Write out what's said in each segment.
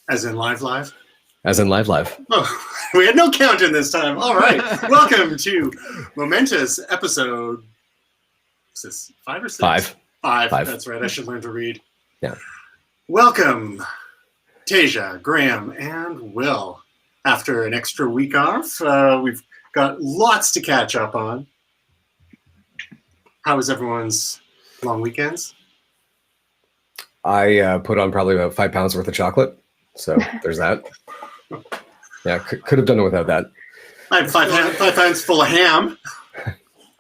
As in live live? As in live live. Oh, we had no counting this time. All right. Welcome to Momentous episode, is this 5 or 6? Five. That's right. I should learn to read. Yeah. Welcome, Tasia, Graham, and Will. After an extra week off, we've got lots to catch up on. How was everyone's long weekends? I put on probably about 5 pounds worth of chocolate. So there's that. Yeah, could have done it without that. I had 5 pounds full of ham.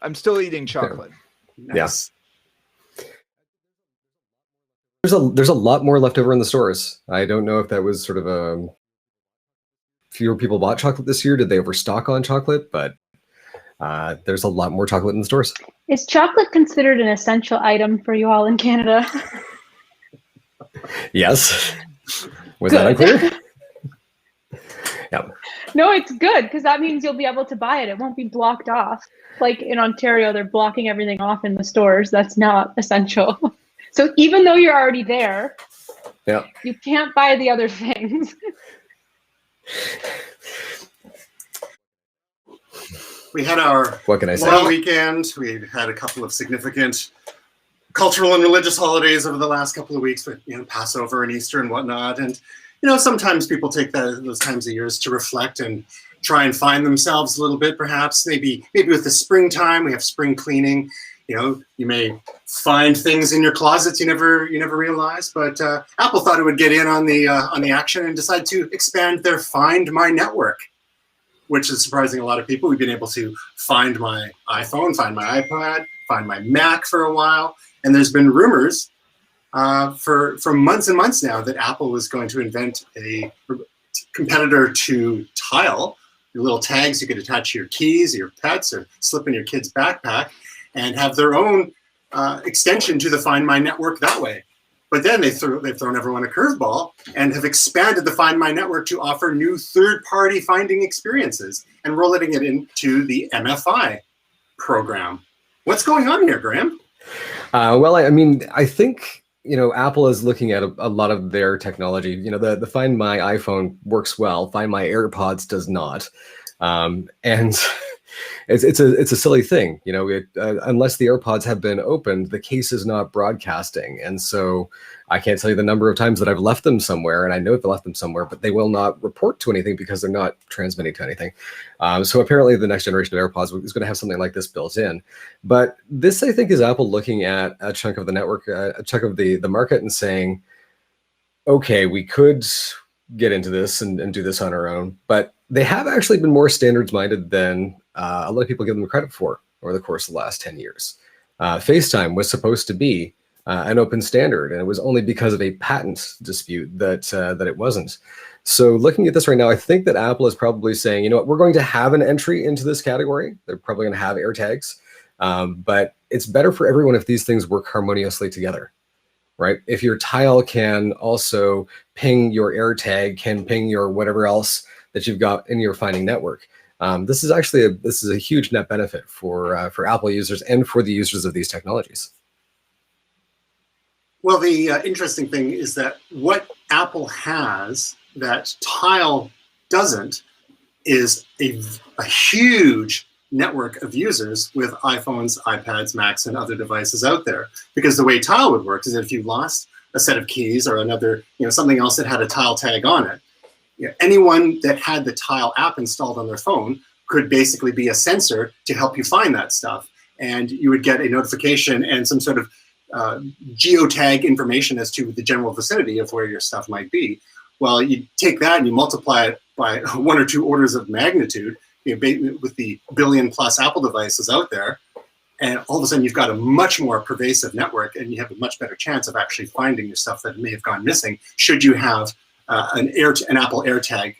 I'm still eating chocolate. Nice. Yeah. There's a lot more left over in the stores. I don't know if that was sort of fewer people bought chocolate this year. Did they overstock on chocolate? But there's a lot more chocolate in the stores. Is chocolate considered an essential item for you all in Canada? Yes. Was that unclear? Yeah. No, it's good because that means you'll be able to buy it. It won't be blocked off. Like in Ontario, they're blocking everything off in the stores. That's not essential. So even though you're already there, yeah, you can't buy the other things. We had our long weekend. We had a couple of significant cultural and religious holidays over the last couple of weeks, with Passover and Easter and whatnot. And sometimes people take those times of years to reflect and try and find themselves a little bit. Perhaps maybe with the springtime, we have spring cleaning. You may find things in your closets you never realized. But Apple thought it would get in on the action and decide to expand their Find My network, which is surprising a lot of people. We've been able to find my iPhone, find my iPad, find my Mac for a while. And there's been rumors for months and months now that Apple was going to invent a competitor to Tile, your little tags you could attach to your keys, your pets, or slip in your kid's backpack, and have their own extension to the Find My network that way. But then they've thrown everyone a curveball and have expanded the Find My network to offer new third-party finding experiences and rolling it into the MFI program. What's going on here, Graham? Well, I think, Apple is looking at a lot of their technology. The Find My iPhone works well. Find My AirPods does not. And it's a silly thing. Unless the AirPods have been opened, the case is not broadcasting. And so I can't tell you the number of times that I've left them somewhere, and I know I've left them somewhere, but they will not report to anything because they're not transmitting to anything. So apparently the next generation of AirPods is going to have something like this built in. But this, I think, is Apple looking at a chunk of the network, a chunk of the market, and saying, okay, we could get into this and do this on our own. But they have actually been more standards minded than a lot of people give them credit for over the course of the last 10 years. FaceTime was supposed to be an open standard, and it was only because of a patent dispute that it wasn't. So looking at this right now, I think that Apple is probably saying, we're going to have an entry into this category. They're probably going to have AirTags, but it's better for everyone if these things work harmoniously together, right? If your Tile can also ping your AirTag, can ping your whatever else that you've got in your finding network. This is a huge net benefit for Apple users and for the users of these technologies. Well, the interesting thing is that what Apple has that Tile doesn't is a huge network of users with iPhones, iPads, Macs, and other devices out there. Because the way Tile would work is that if you lost a set of keys or another, something else that had a Tile tag on it, anyone that had the Tile app installed on their phone could basically be a sensor to help you find that stuff. And you would get a notification and some sort of geotag information as to the general vicinity of where your stuff might be. Well, you take that and you multiply it by 1 or 2 orders of magnitude, with the billion-plus Apple devices out there, and all of a sudden you've got a much more pervasive network, and you have a much better chance of actually finding your stuff that may have gone missing should you have an Apple AirTag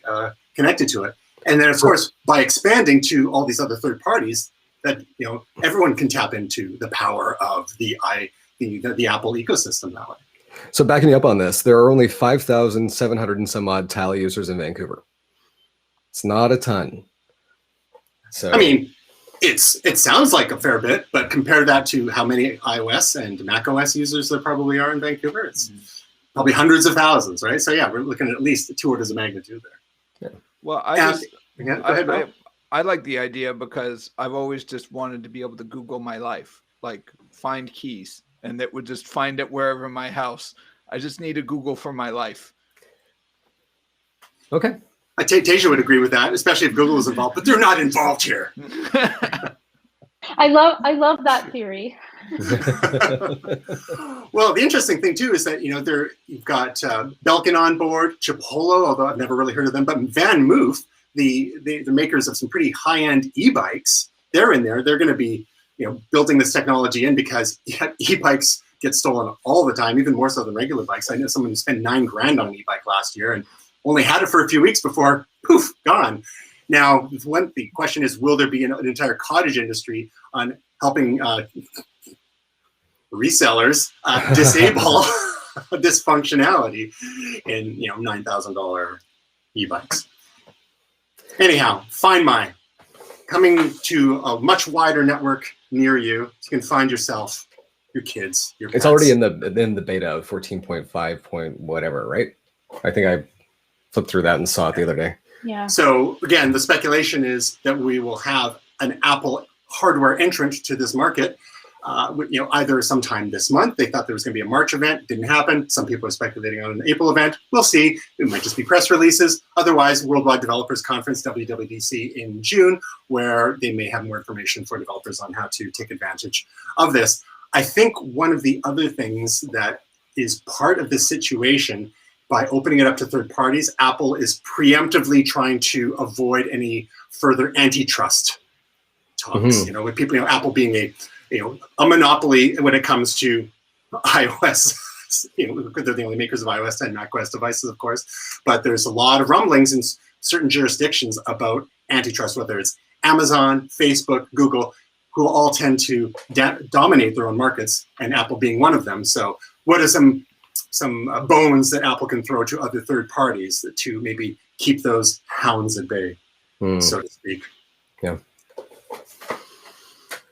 connected to it. And then, of course, by expanding to all these other third parties, that everyone can tap into the power of the Apple ecosystem that way. So backing up on this, there are only 5,700 and some odd Tile users in Vancouver. It's not a ton. So it sounds like a fair bit, but compare that to how many iOS and macOS users there probably are in Vancouver. It's probably hundreds of thousands, right? So yeah, we're looking at least 2 orders of magnitude there. Yeah. Well, Go ahead, Bill. I like the idea because I've always just wanted to be able to Google my life, like find keys, and that would just find it wherever in my house. I just need a Google for my life. Okay. Tasia would agree with that, especially if Google is involved, but they're not involved here. I love that theory. Well, the interesting thing too is that you've got Belkin on board, Chipolo, although I've never really heard of them, but Van Moof, the makers of some pretty high-end e-bikes, they're in there. They're going to be building this technology in because e-bikes get stolen all the time, even more so than regular bikes. I know someone who spent $9 grand on an e-bike last year and only had it for a few weeks before, poof, gone. Now, the question is, will there be an entire cottage industry on helping resellers disable this functionality in $9,000 e-bikes? Anyhow, Find My, coming to a much wider network near you. You can find yourself, your kids, your pets. It's already in the beta of 14.5 point whatever, right? I think I flipped through that and saw it the other day. Yeah. So again, the speculation is that we will have an Apple hardware entrant to this market, either sometime this month. They thought there was going to be a March event. Didn't happen. Some people are speculating on an April event. We'll see. It might just be press releases. Otherwise, Worldwide Developers Conference, WWDC, in June, where they may have more information for developers on how to take advantage of this. I think one of the other things that is part of this situation, by opening it up to third parties, Apple is preemptively trying to avoid any further antitrust talks. With people, Apple being a monopoly when it comes to iOS. They're the only makers of iOS and macOS devices, of course. But there's a lot of rumblings in certain jurisdictions about antitrust, whether it's Amazon, Facebook, Google, who all tend to dominate their own markets, and Apple being one of them. So what are some bones that Apple can throw to other third parties to maybe keep those hounds at bay, so to speak? Yeah.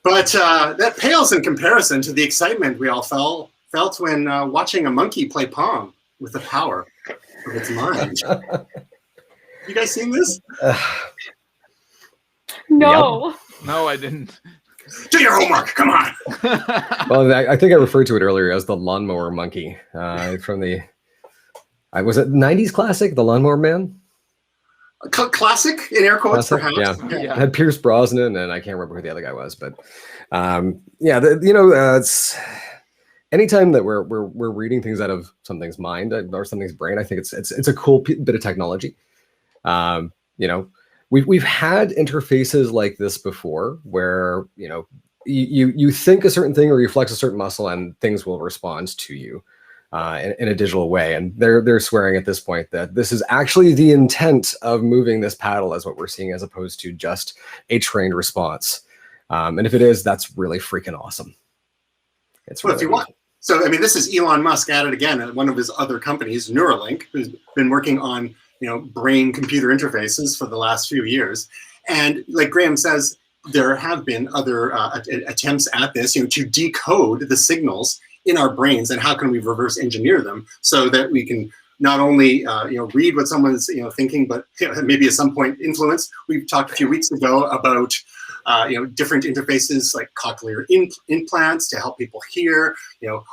But that pales in comparison to the excitement we all felt when watching a monkey play Pong with the power of its mind. You guys seen this? No. Yep. No, I didn't. Do your homework. Come on. Well, I think I referred to it earlier as the Lawnmower Monkey from the, was it 90s classic, The Lawnmower Man? Classic in air quotes, classic? perhaps. Yeah. It had Pierce Brosnan, and I can't remember who the other guy was, but it's anytime that we're reading things out of something's mind or something's brain, I think it's a cool bit of technology. We've had interfaces like this before, where you think a certain thing or you flex a certain muscle and things will respond to you in a digital way. And they're swearing at this point that this is actually the intent of moving this paddle as what we're seeing, as opposed to just a trained response. And if it is, that's really freaking awesome. It's really neat. So, I mean, this is Elon Musk at it again at one of his other companies, Neuralink, who's been working on brain-computer interfaces for the last few years. And like Graham says, there have been other attempts at this, to decode the signals in our brains, and how can we reverse engineer them so that we can not only read what someone's thinking, but maybe at some point influence. We've talked a few weeks ago about different interfaces like cochlear implants to help people hear,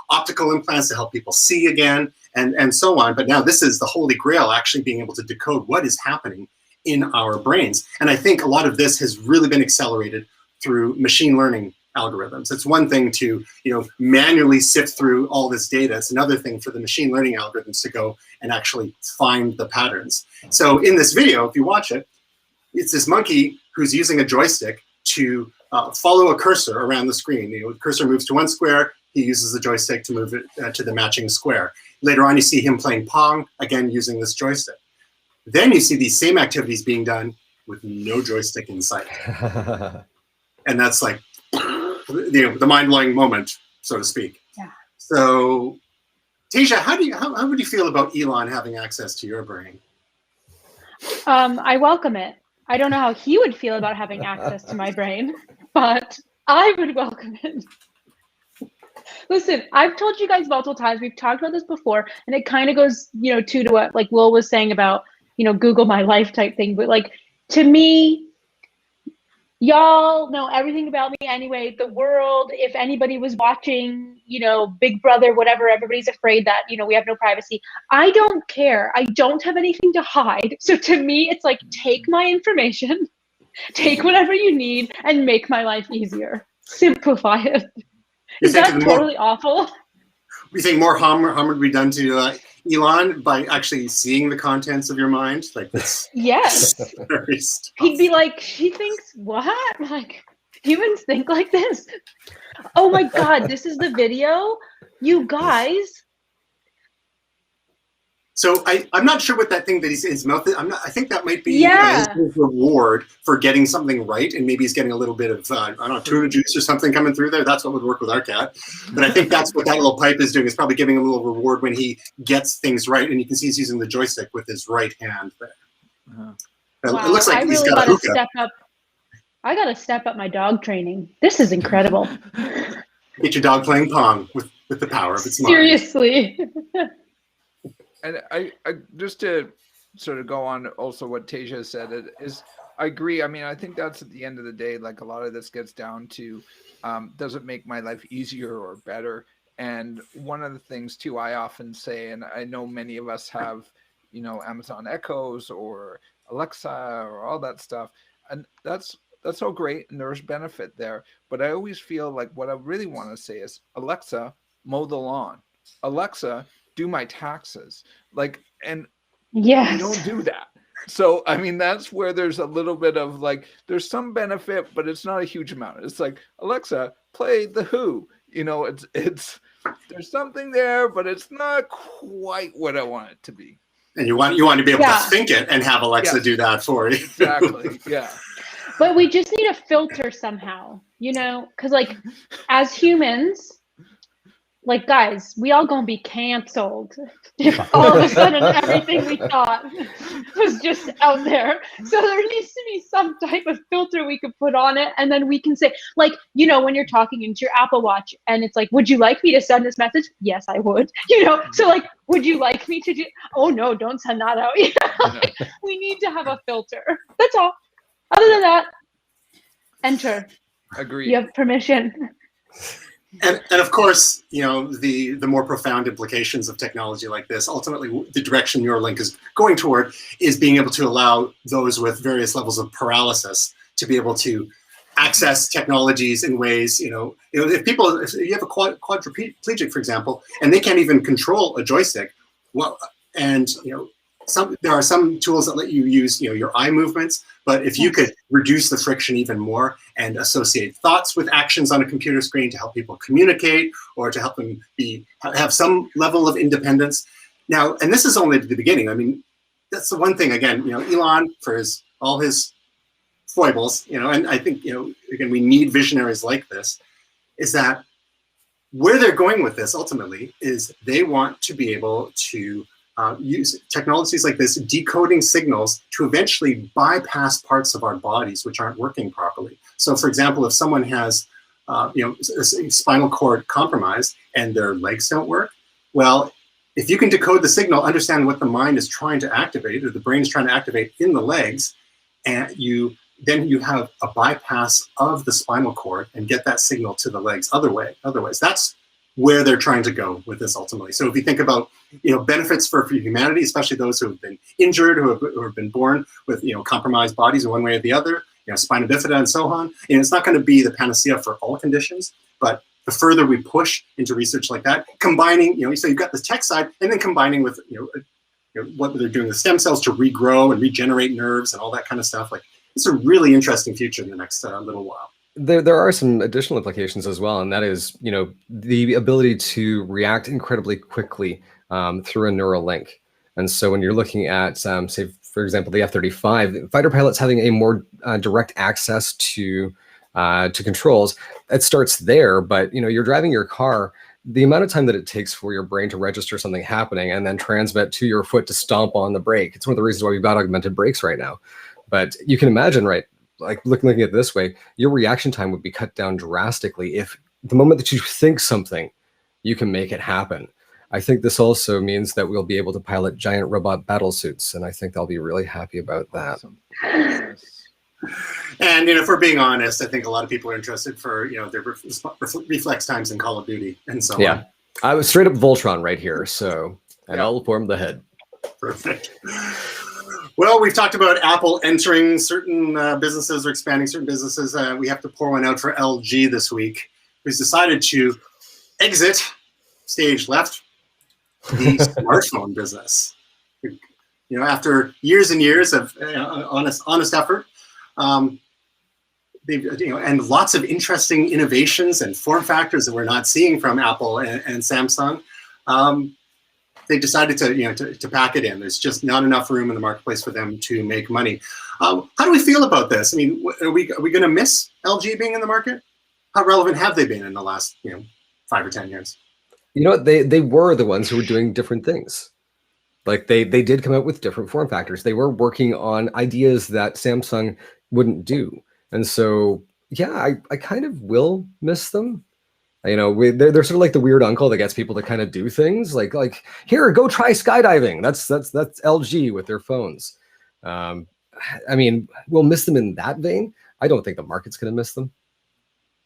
optical implants to help people see again, and so on. But now this is the holy grail, actually being able to decode what is happening in our brains. And I think a lot of this has really been accelerated through machine learning algorithms. It's one thing to manually sift through all this data. It's another thing for the machine learning algorithms to go and actually find the patterns. So in this video, if you watch it, it's this monkey who's using a joystick to follow a cursor around the screen. The cursor moves to one square, he uses the joystick to move it to the matching square. Later on, you see him playing Pong, again using this joystick. Then you see these same activities being done with no joystick in sight. And that's like the mind-blowing moment, so to speak. Yeah. So, Tasia, how would you feel about Elon having access to your brain? I welcome it. I don't know how he would feel about having access to my brain, but I would welcome it. Listen, I've told you guys multiple times, we've talked about this before, and it kind of goes, to what like Lowell was saying about, Google my life type thing. But like, to me, y'all know everything about me anyway. The world, if anybody was watching, Big Brother, whatever, everybody's afraid that, we have no privacy. I don't care. I don't have anything to hide. So to me, it's like, take my information, take whatever you need, and make my life easier. Simplify it. Is that totally awful? We think more harm would be done to Elon by actually seeing the contents of your mind? Like this. Yes. Very He'd be like, she thinks what? Like, humans think like this? Oh my God, this is the video? You guys. So I'm not sure what that thing that he's his mouth is. I think that might be his reward for getting something right, and maybe he's getting a little bit of I don't know, tuna juice or something coming through there. That's what would work with our cat. But I think that's what that little pipe is doing. Is probably giving him a little reward when he gets things right, and you can see he's using the joystick with his right hand there. Wow, it looks like he's got a step up. I got to step up my dog training. This is incredible. Get your dog playing Pong with the power of its mind. Seriously. And I just to sort of go on also what Tasia said is I agree. I mean, I think that's at the end of the day, like a lot of this gets down to, does it make my life easier or better? And one of the things too, I often say, and I know many of us have, Amazon Echoes or Alexa or all that stuff. And that's all great. And there's benefit there. But I always feel like what I really want to say is, Alexa, mow the lawn. Alexa, do my taxes. And yes, we don't do that. So, I mean, that's where there's a little bit of like, there's some benefit, but it's not a huge amount. It's like, Alexa, play The Who. It's there's something there, but it's not quite what I want it to be. And you want to be able to think it and have Alexa do that for you. Exactly. Yeah. But we just need a filter somehow, because like as humans, like guys, we all gonna be canceled if all of a sudden everything we thought was just out there. So there needs to be some type of filter we could put on it, and then we can say, like, when you're talking into your Apple Watch and it's like, would you like me to send this message? Yes, I would. So like, would you like me to do? Oh no, don't send that out. Like, we need to have a filter. That's all. Other than that, enter. Agreed. You have permission. And of course, the more profound implications of technology like this, ultimately the direction Neuralink is going toward is being able to allow those with various levels of paralysis to be able to access technologies in ways, if you have a quadriplegic, for example, and they can't even control a joystick, there are some tools that let you use, your eye movements, but if you could reduce the friction even more and associate thoughts with actions on a computer screen to help people communicate or to help them have some level of independence. Now, and this is only the beginning. I mean, that's the one thing, again, Elon, for all his foibles, and I think, again, we need visionaries like this, is that where they're going with this ultimately is they want to be able to use technologies like this, decoding signals to eventually bypass parts of our bodies which aren't working properly. So, for example, if someone has, a spinal cord compromised and their legs don't work, well, if you can decode the signal, understand what the mind is trying to activate or the brain is trying to activate in the legs, and then you have a bypass of the spinal cord and get that signal to the legs otherwise. That's where they're trying to go with this ultimately. So if you think about, benefits for humanity, especially those who have been injured, who have been born with, compromised bodies in one way or the other, spina bifida and so on, and it's not going to be the panacea for all conditions, but the further we push into research like that, combining, so you've got the tech side and then combining with, what they're doing with stem cells to regrow and regenerate nerves and all that kind of stuff. Like, it's a really interesting future in the next little while. There are some additional implications as well, and that is, the ability to react incredibly quickly through a neural link. And so when you're looking at, say, for example, the F-35, fighter pilots having a more direct access to controls, it starts there. But, you're driving your car, the amount of time that it takes for your brain to register something happening and then transmit to your foot to stomp on the brake. It's one of the reasons why we've got augmented brakes right now. But you can imagine, right? Like looking at it this way, your reaction time would be cut down drastically if the moment that you think something, you can make it happen. I think this also means that we'll be able to pilot giant robot battle suits, and I think they'll be really happy about that. Awesome. Yes. And if we're being honest, I think a lot of people are interested for their reflex times in Call of Duty and so on. I was straight up Voltron right here, so I'll form the head. Perfect. Well, we've talked about Apple entering certain businesses or expanding certain businesses. We have to pour one out for LG this week, who's decided to exit stage left the smartphone business. After years and years of honest effort, and lots of interesting innovations and form factors that we're not seeing from Apple and Samsung, they decided to pack it in. There's just not enough room in the marketplace for them to make money. How do we feel about this? I mean, are we going to miss LG being in the market? How relevant have they been in the last 5 or 10 years? They were the ones who were doing different things. Like they did come up with different form factors. They were working on ideas that Samsung wouldn't do. And so, I kind of will miss them. They're sort of like the weird uncle that gets people to kind of do things like here, go try skydiving. That's LG with their phones. I mean, we'll miss them in that vein. I don't think the market's going to miss them.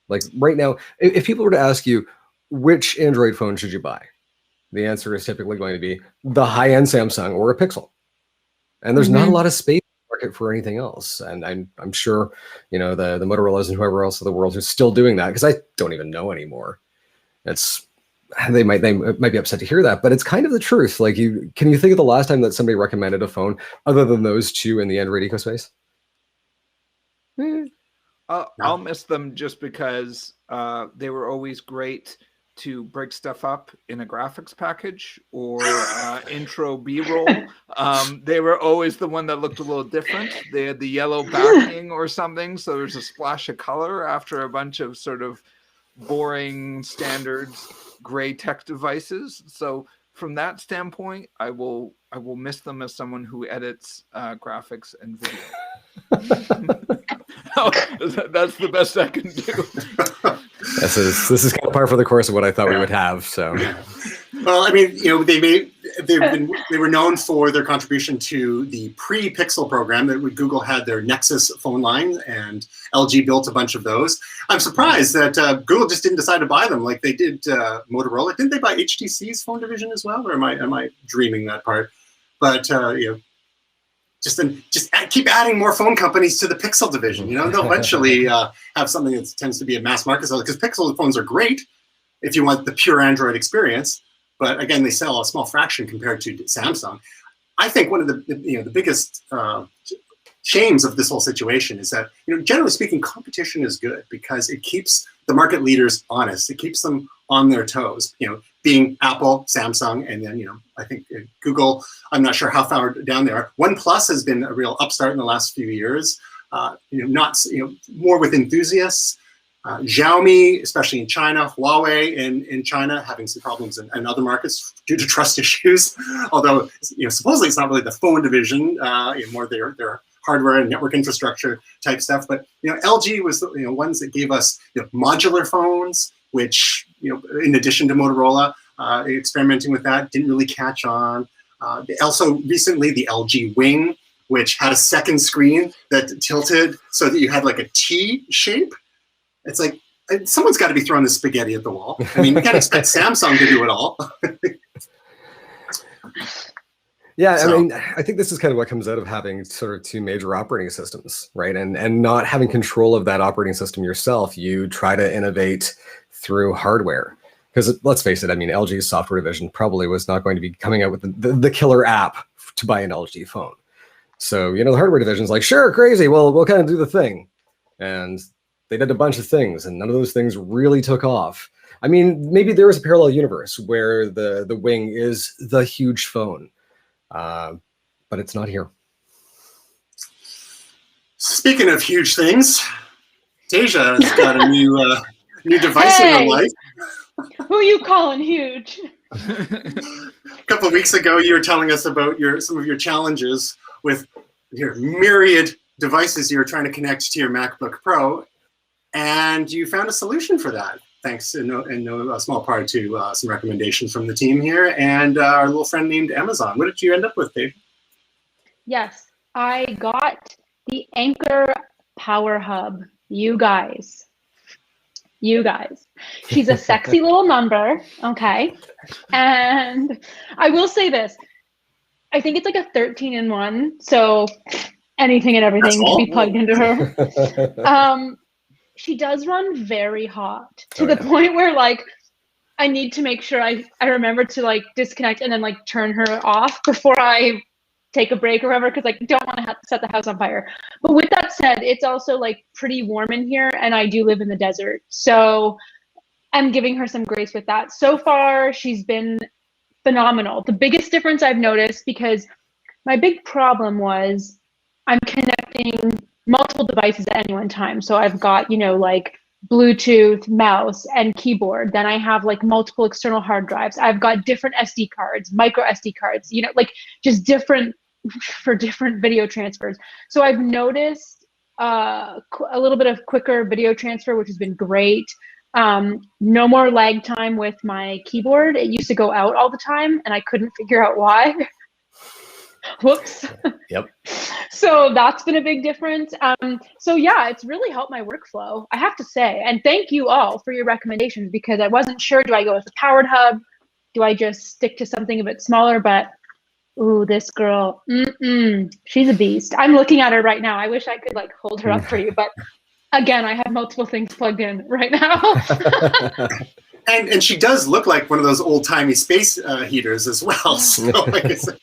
Like right now, if people were to ask you, which Android phone should you buy? The answer is typically going to be the high-end Samsung or a Pixel. And there's not a lot of space in the market for anything else. And I'm sure, the Motorola's and whoever else in the world who's still doing that, because I don't even know anymore. They might be upset to hear that, but it's kind of the truth. Like can you think of the last time that somebody recommended a phone other than those two in the Android ecospace? I'll miss them just because they were always great to break stuff up in a graphics package or intro B-roll. They were always the one that looked a little different. They had the yellow backing or something, so there's a splash of color after a bunch of sort of boring standard gray tech devices. So from that standpoint, I will miss them as someone who edits graphics and video. That's the best I can do. This is kind of par for the course of what I thought we would have. So, well, I mean, they were known for their contribution to the pre-Pixel program that Google had their Nexus phone line, and LG built a bunch of those. I'm surprised that Google just didn't decide to buy them like they did Motorola. Didn't they buy HTC's phone division as well, or am I dreaming that part? But just keep adding more phone companies to the Pixel division. They'll eventually have something that tends to be a mass market seller, because Pixel phones are great if you want the pure Android experience. But again, they sell a small fraction compared to Samsung. I think one of the biggest shames of this whole situation is that, generally speaking, competition is good because it keeps the market leaders honest. It keeps them on their toes, being Apple, Samsung, and then, I think Google, I'm not sure how far down they are. OnePlus has been a real upstart in the last few years, more with enthusiasts. Xiaomi, especially in China, Huawei in China, having some problems in other markets due to trust issues. Although, supposedly it's not really the phone division, more their hardware and network infrastructure type stuff. But LG was the ones that gave us modular phones, which in addition to Motorola, experimenting with that didn't really catch on. Also recently the LG Wing, which had a second screen that tilted so that you had like a T shape. It's like someone's got to be throwing the spaghetti at the wall. I mean, you can't expect Samsung to do it all. Yeah, I mean, I think this is kind of what comes out of having sort of two major operating systems, right? And not having control of that operating system yourself. You try to innovate through hardware. Because let's face it, I mean, LG's software division probably was not going to be coming out with the killer app to buy an LG phone. So, the hardware division's like, sure, crazy, well, we'll kind of do the thing. And they did a bunch of things, and none of those things really took off. I mean, maybe there was a parallel universe where the Wing is the huge phone. But it's not here. Speaking of huge things, Tasia has got a new device in her life. Who you calling huge? A couple of weeks ago, you were telling us about some of your challenges with your myriad devices you were trying to connect to your MacBook Pro, and you found a solution for that. thanks in no small part to some recommendations from the team here and our little friend named Amazon. What did you end up with, Dave? Yes, I got the Anker Power Hub. You guys. She's a sexy little number, okay? And I will say this. I think it's like a 13-in-1, so anything and everything can be plugged into her. She does run very hot to the point where like I need to make sure I remember to like disconnect and then like turn her off before I take a break or whatever, because like don't want to set the house on fire. But with that said, it's also like pretty warm in here and I do live in the desert, so I'm giving her some grace with that. So far she's been phenomenal. The biggest difference I've noticed, because my big problem was I'm connecting multiple devices at any one time. So I've got, you know, like Bluetooth, mouse, and keyboard. Then I have like multiple external hard drives. I've got different SD cards, micro SD cards, you know, like just different for different video transfers. So I've noticed a little bit of quicker video transfer, which has been great. No more lag time with my keyboard. It used to go out all the time and I couldn't figure out why. Whoops. Yep. So that's been a big difference. So yeah, it's really helped my workflow, I have to say. And thank you all for your recommendations, because I wasn't sure, do I go with a powered hub? Do I just stick to something a bit smaller? But ooh, this girl, she's a beast. I'm looking at her right now. I wish I could like hold her up for you, but again, I have multiple things plugged in right now. And she does look like one of those old-timey space heaters as well. So, like I said,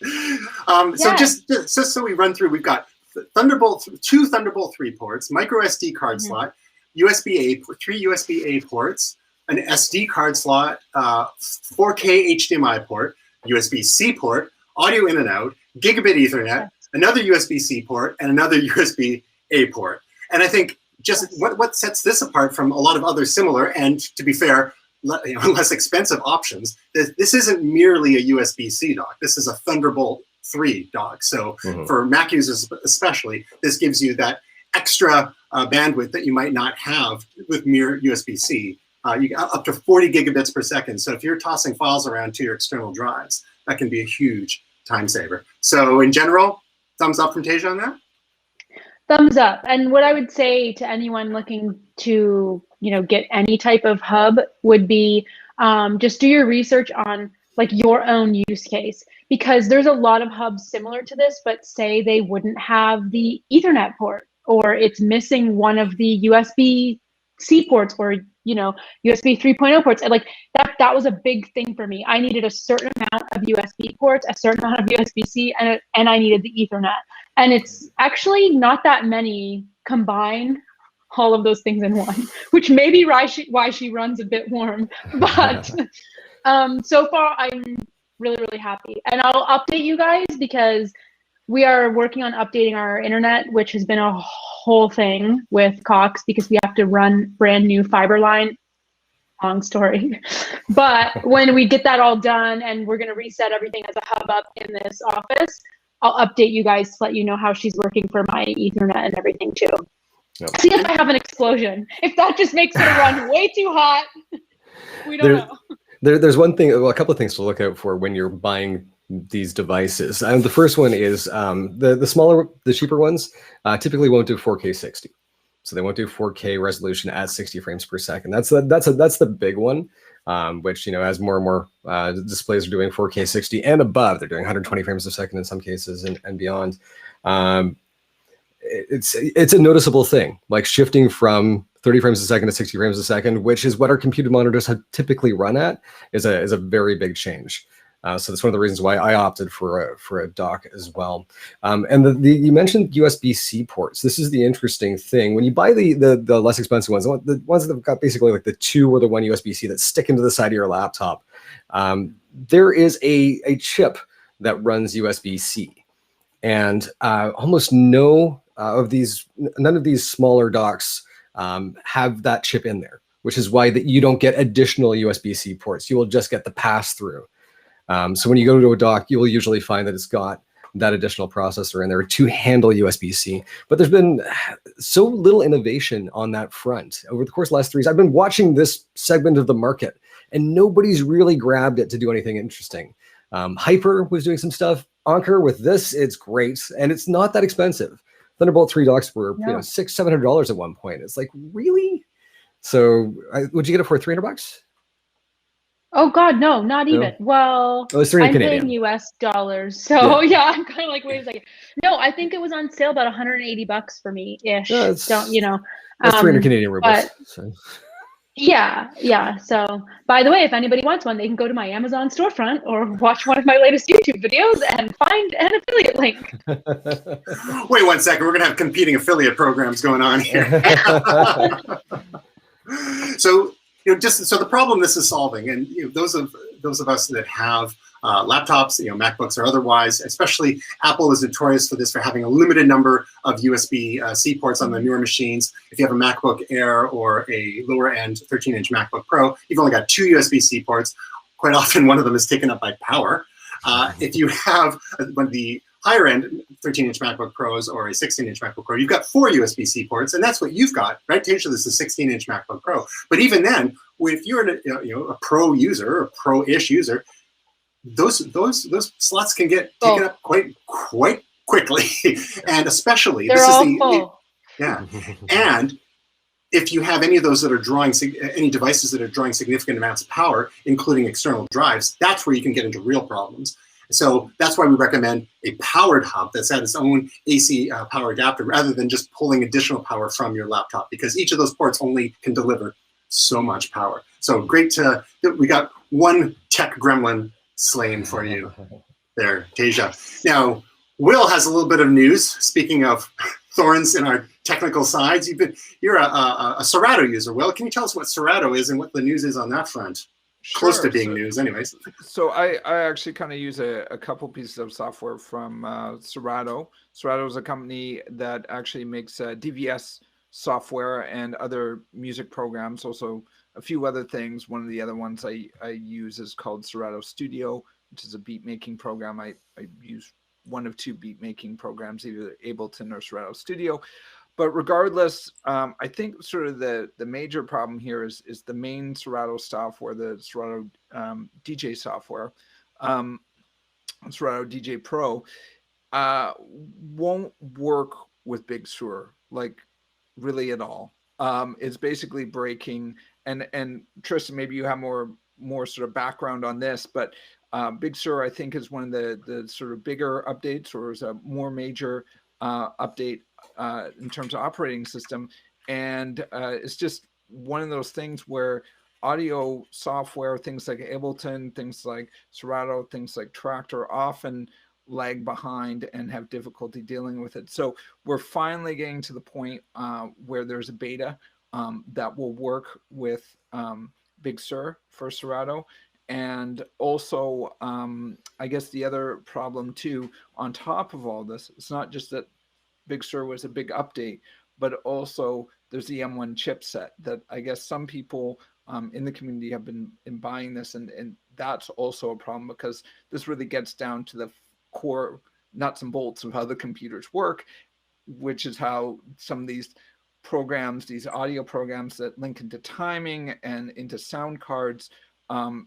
so just so we run through, we've got two Thunderbolt 3 ports, micro SD card slot, USB-A, 3 USB-A ports, an SD card slot, 4K HDMI port, USB-C port, audio in and out, gigabit Ethernet, another USB-C port, and another USB-A port. And I think just what sets this apart from a lot of other similar, and to be fair, less expensive options, this isn't merely a USB-C dock. This is a Thunderbolt 3 dock. So for Mac users especially, this gives you that extra bandwidth that you might not have with mere USB-C. You got up to 40 gigabits per second. So if you're tossing files around to your external drives, that can be a huge time saver. So in general, thumbs up from Tasia on that? Thumbs up. And what I would say to anyone looking to, you know, get any type of hub would be just do your research on like your own use case, because there's a lot of hubs similar to this, but say they wouldn't have the Ethernet port, or it's missing one of the USB-C ports, or, you know, USB 3.0 ports. And like that was a big thing for me. I needed a certain amount of USB ports, a certain amount of USB-C, and I needed the Ethernet. And it's actually not that many combine all of those things in one, which may be why she runs a bit warm. But so far, I'm really, really happy. And I'll update you guys, because we are working on updating our internet, which has been a whole thing with Cox, because we have to run brand new fiber line. Long story. But when we get that all done and we're going to reset everything as a hub up in this office, I'll update you guys to let you know how she's working for my Ethernet and everything too. Yep. See if I have an explosion. If that just makes it run way too hot, we don't know. There's one thing, well, a couple of things to look out for when you're buying these devices. The first one is the smaller, the cheaper ones typically won't do 4K 60. So they won't do 4K resolution at 60 frames per second. That's the big one, which, you know, as more and more displays are doing 4K 60 and above, they're doing 120 frames a second in some cases and beyond. It's a noticeable thing, like shifting from 30 frames a second to 60 frames a second, which is what our computer monitors have typically run at, is a very big change. So that's one of the reasons why I opted for a dock as well. And you mentioned USB-C ports. This is the interesting thing. When you buy the less expensive ones, the ones that have got basically like the 2 or the 1 USB-C that stick into the side of your laptop, there is a chip that runs USB-C. And almost none of these smaller docks have that chip in there, which is why that you don't get additional USB-C ports. You will just get the pass-through. So when you go to a dock, you will usually find that it's got that additional processor in there to handle USB-C. But there's been so little innovation on that front over the course of the last 3 years. I've been watching this segment of the market, and nobody's really grabbed it to do anything interesting. Hyper was doing some stuff. Anker with this, it's great, and it's not that expensive. Thunderbolt 3 docks were $600-700 at one point. It's like, really? So would you get it for $300? Oh God, no, not even. Well, oh, it's 300 I'm Canadian. paying US dollars, so yeah, I'm kind of like, wait a second. No, I think it was on sale about $180 for me ish. Don't you know? That's 300 Canadian rubles. So. Yeah. So, by the way, if anybody wants one, they can go to my Amazon storefront or watch one of my latest YouTube videos and find an affiliate link. Wait 1 second. We're going to have competing affiliate programs going on here. So, just so the problem this is solving, and those of us that have laptops, MacBooks or otherwise, especially Apple is notorious for this, for having a limited number of USB-C ports on the newer machines. If you have a MacBook Air or a lower-end 13-inch MacBook Pro, you've only got 2 USB-C ports. Quite often, one of them is taken up by power. If you have one of the higher-end 13-inch MacBook Pros or a 16-inch MacBook Pro, you've got 4 USB-C ports, and that's what you've got, right? Tasia, this is a 16-inch MacBook Pro. But even then, if you're a pro user, or pro-ish user, those slots can get taken up quite quickly, and especially they're all full. Yeah, and if you have any of those that are drawing any devices that are drawing significant amounts of power, including external drives, that's where you can get into real problems. So that's why we recommend a powered hub that's had its own AC power adapter, rather than just pulling additional power from your laptop, because each of those ports only can deliver so much power. So great we got one tech gremlin slain for you there, Tasia. Now, Will has a little bit of news. Speaking of thorns in our technical sides, you're a Serato user. Will, can you tell us what Serato is and what the news is on that front? Sure. Close to being news, anyways. So I actually kind of use a couple pieces of software from Serato. Serato is a company that actually makes DVS software and other music programs, also a few other things. One of the other ones I use is called Serato Studio, which is a beat making program. I use one of 2 beat making programs, either Ableton or Serato Studio. But regardless, I think sort of the major problem here is the main Serato software, the Serato DJ software, Serato DJ Pro, won't work with Big Sur, like really at all. It's basically breaking. And Tristan, maybe you have more sort of background on this, but Big Sur, I think, is one of the sort of bigger updates, or is a more major update in terms of operating system. And it's just one of those things where audio software, things like Ableton, things like Serato, things like Tractor often lag behind and have difficulty dealing with it. So we're finally getting to the point where there's a beta that will work with Big Sur for Serato. And also, I guess the other problem too, on top of all this, it's not just that Big Sur was a big update, but also there's the M1 chipset that I guess some people in the community have been buying this, and that's also a problem, because this really gets down to the core nuts and bolts of how the computers work, which is how some of these programs, these audio programs that link into timing and into sound cards,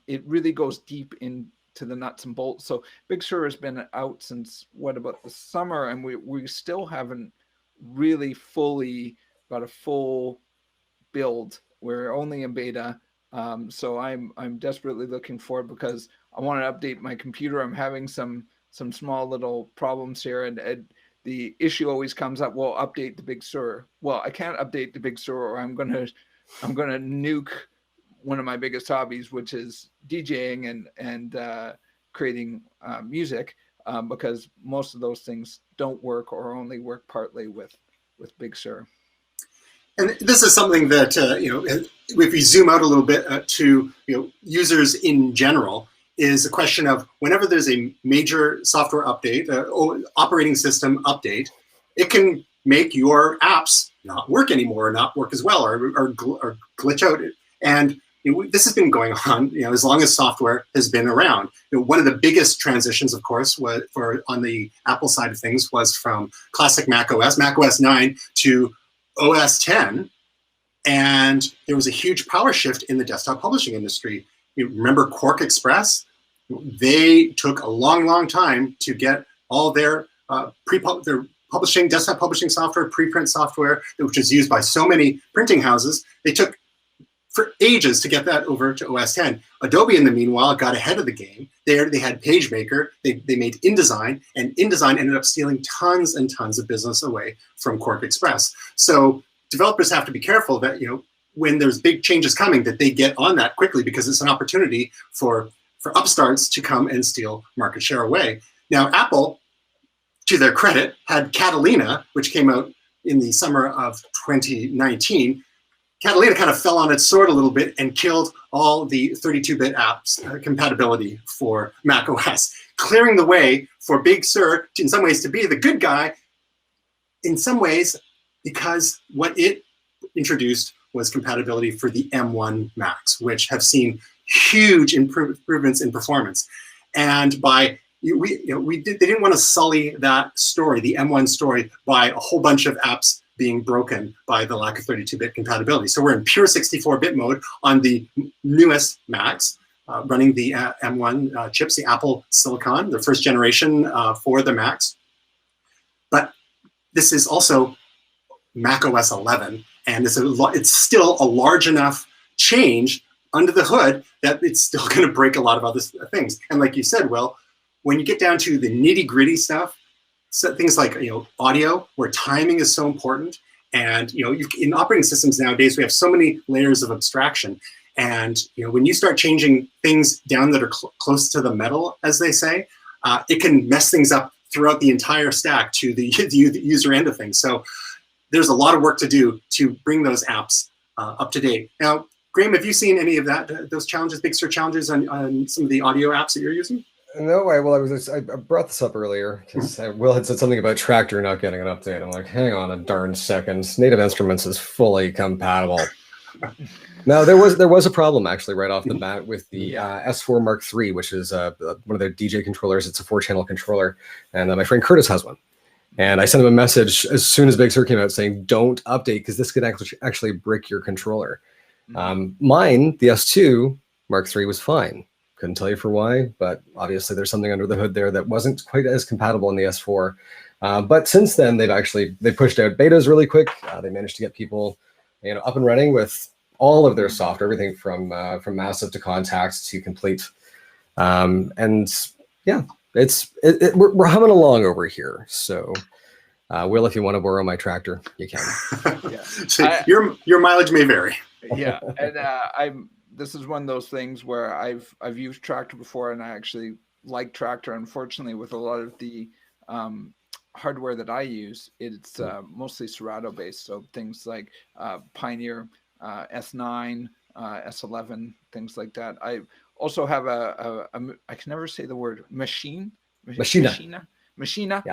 it really goes deep into the nuts and bolts. So Big Sur has been out since about the summer, and we still haven't really fully got a full build. We're only in beta. So I'm desperately looking forward, because I want to update my computer. I'm having some small little problems here, and the issue always comes up, well, update the Big Sur. Well, I can't update the Big Sur, or I'm gonna nuke one of my biggest hobbies, which is DJing and creating music, because most of those things don't work, or only work partly with Big Sur. And this is something that if we zoom out a little bit to users in general, is a question of whenever there's a major software update, operating system update, it can make your apps not work anymore, or not work as well, or glitch out. And this has been going on, as long as software has been around. One of the biggest transitions, of course, on the Apple side of things was from classic macOS 9 to OS 10. And there was a huge power shift in the desktop publishing industry. You remember Quark Express? They took a long, long time to get all their desktop publishing software, preprint software, which is used by so many printing houses. They took for ages to get that over to OS 10. Adobe, in the meanwhile, got ahead of the game. They had PageMaker, they made InDesign, and InDesign ended up stealing tons and tons of business away from Quark Express. So developers have to be careful that, when there's big changes coming, that they get on that quickly, because it's an opportunity for upstarts to come and steal market share away. Now, Apple, to their credit, had Catalina, which came out in the summer of 2019. Catalina kind of fell on its sword a little bit and killed all the 32-bit apps compatibility for macOS, clearing the way for Big Sur, in some ways, to be the good guy, in some ways, because what it introduced was compatibility for the M1 Macs, which have seen huge improvements in performance. And they didn't want to sully that story, the M1 story, by a whole bunch of apps being broken by the lack of 32-bit compatibility. So we're in pure 64-bit mode on the newest Macs, running the M1 chips, the Apple Silicon, the first generation for the Macs. But this is also macOS 11, and it's still a large enough change under the hood that it's still going to break a lot of other things. And like you said, Will, when you get down to the nitty-gritty stuff, so things like audio, where timing is so important, and in operating systems nowadays we have so many layers of abstraction, and when you start changing things down that are close to the metal, as they say, it can mess things up throughout the entire stack to the user end of things. So there's a lot of work to do to bring those apps up to date. Now, Graham, have you seen any of those challenges, Big Sur challenges on some of the audio apps that you're using? No way. Well, I brought this up earlier because Will had said something about Tractor not getting an update. I'm like, hang on a darn second. Native Instruments is fully compatible. No, there was a problem actually right off the bat with the S4 Mark III, which is one of their DJ controllers. It's a 4-channel controller, and my friend Curtis has one. And I sent him a message as soon as Big Sur came out saying, don't update because this could actually brick your controller. Mine, the S2 Mark III, was fine. Couldn't tell you for why, but obviously there's something under the hood there that wasn't quite as compatible in the S4. But since then, they pushed out betas really quick. They managed to get people, up and running with all of their software, everything from Massive to Contacts to Complete. And yeah, we're humming along over here. So, Will, if you want to borrow my tractor, you can. Yeah. So your mileage may vary. Yeah, and this is one of those things where I've used Tractor before, and I actually like Tractor. Unfortunately, with a lot of the hardware that I use, it's mostly Serato based. So things like Pioneer, S9, S11, things like that. I also have I can never say the word Machina. Yeah, Machina.